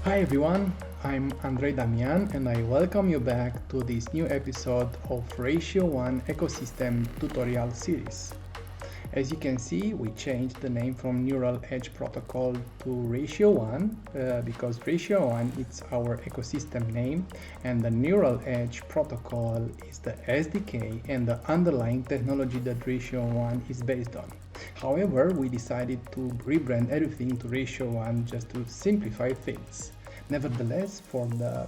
Hi everyone, I'm Andrei Damian and I welcome you back to this new episode of Ratio1 ecosystem tutorial series. As you can see, we changed the name from Neural Edge Protocol to Ratio1 because Ratio1 is our ecosystem name and the Neural Edge Protocol is the SDK and the underlying technology that Ratio1 is based on. However, we decided to rebrand everything to Ratio1 just to simplify things. Nevertheless, for the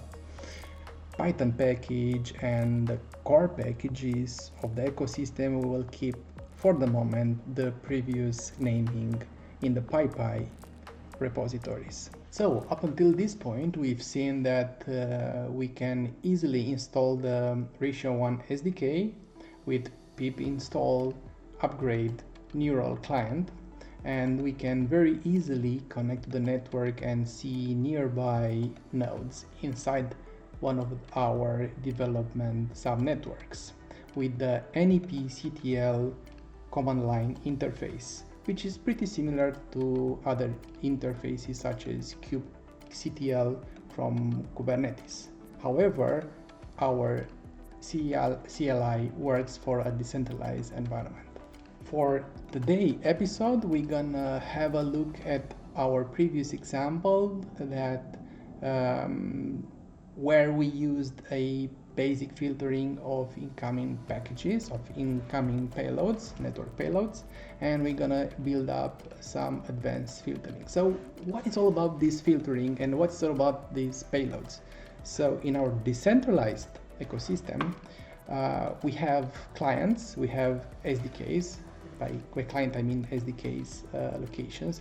Python package and the core packages of the ecosystem, we will keep for the moment the previous naming in the PyPy repositories. So up until this point, we've seen that we can easily install the Ratio1 SDK with pip install upgrade neural client, and we can very easily connect to the network and see nearby nodes inside one of our development subnetworks with the NEP-CTL command line interface, which is pretty similar to other interfaces such as kubectl from Kubernetes. However, our CLI works for a decentralized environment. For today's episode, we're gonna have a look at our previous example that where we used a basic filtering of incoming packages, of incoming payloads, network payloads, and we're gonna build up some advanced filtering. So what is all about this filtering and what's all about these payloads? So in our decentralized ecosystem, we have clients, we have SDKs. By client I mean SDKs locations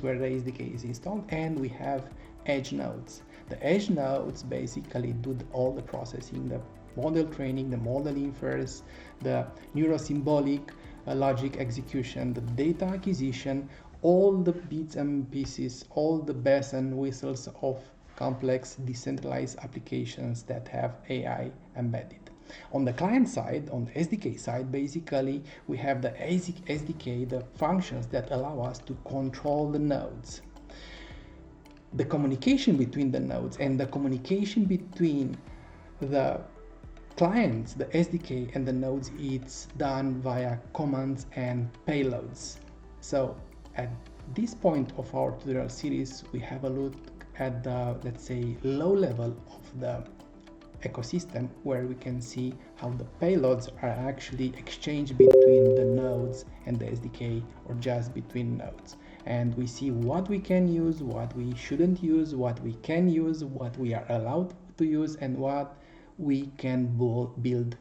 where the SDK is installed, and we have edge nodes. The edge nodes basically do all the processing, the model training, the model inference, the neurosymbolic logic execution, the data acquisition, all the bits and pieces, all the bells and whistles of complex decentralized applications that have AI embedded. On the client side, on the SDK side, basically we have the SDK, the functions that allow us to control the nodes. The communication between the nodes and the communication between the clients, the SDK and the nodes, it's done via commands and payloads. So at this point of our tutorial series, we have a look at the, let's say, low level of the ecosystem, where we can see how the payloads are actually exchanged between the nodes and the SDK, or just between nodes. And we see what we can use, what we shouldn't use, what we can use, what we are allowed to use, and what we can build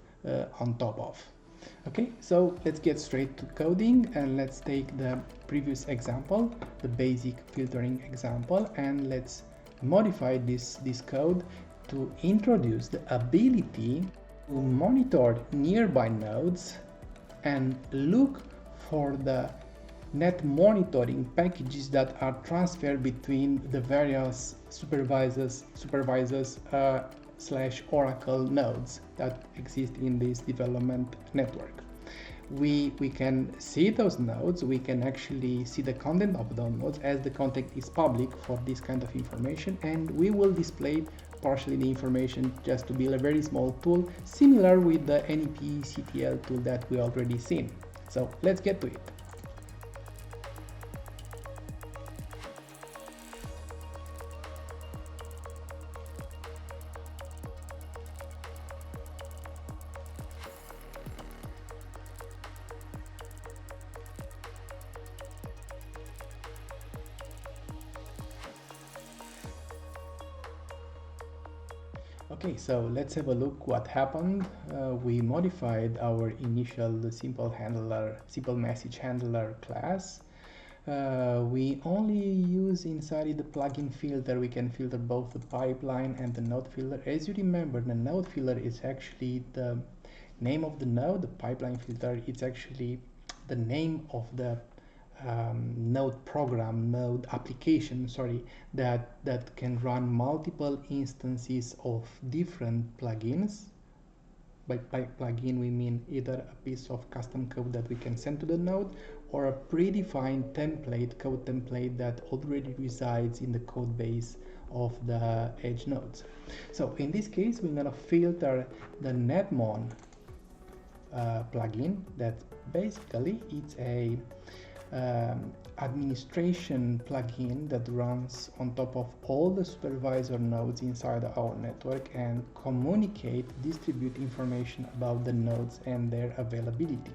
on top of. Okay, so let's get straight to coding, and let's take the previous example, the basic filtering example, and let's modify this code to introduce the ability to monitor nearby nodes and look for the net monitoring packages that are transferred between the various supervisors / Oracle nodes that exist in this development network. We can see those nodes, we can actually see the content of those nodes, as the content is public for this kind of information, and we will display partially the information just to build a very small tool similar with the NEP-CTL tool that we already seen. So let's get to it. Okay, so let's have a look what happened. We modified our initial simple message handler class. We only use inside the plugin filter. We can filter both the pipeline and the node filter. As you remember, the node filter is actually the name of the node. The pipeline filter, it's actually the name of the node application, that can run multiple instances of different plugins by plugin we mean either a piece of custom code that we can send to the node or a predefined template, code template that already resides in the code base of the edge nodes. So in this case, we're gonna filter the netmon plugin that basically it's a administration plugin that runs on top of all the supervisor nodes inside our network and distribute information about the nodes and their availability.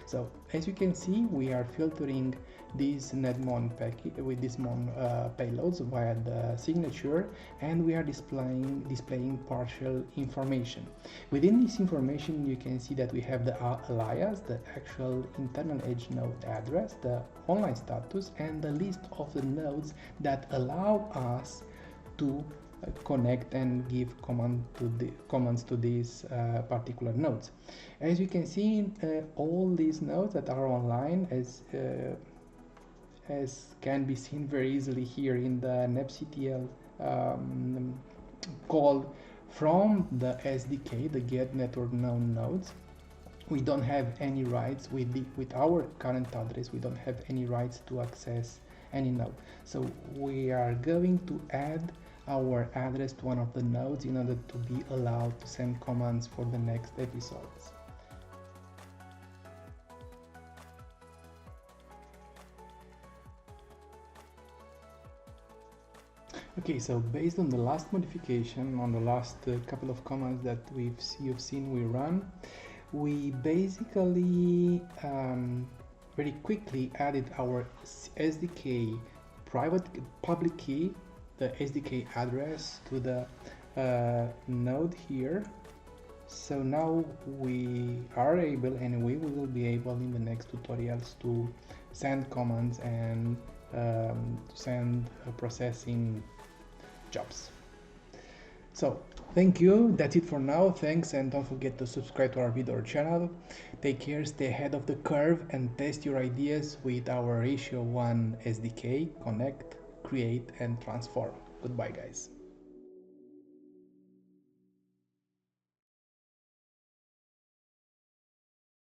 So as you can see, we are filtering these netmon package with this mon payloads via the signature, and we are displaying partial information. Within this information, you can see that we have the alias, the actual internal edge node address, the online status, and the list of the nodes that allow us to connect and give commands to these particular nodes. As you can see, all these nodes that are online, as can be seen very easily here in the nepctl call from the SDK, the get network known nodes. We don't have any rights with our current address. We don't have any rights to access any node. So we are going to add our address to one of the nodes in order to be allowed to send commands for the next episodes. Okay, so based on the last modification, on the last couple of commands that you've seen we run, we basically very quickly added our SDK public key, the SDK address to the node here. So now we are able, and we will be able in the next tutorials to send commands and send processing jobs. So thank you, that's it for now. Thanks, and don't forget to subscribe to our video channel. Take care, stay ahead of the curve, and test your ideas with our Ratio1 SDK. Connect, create, and transform. Goodbye, guys.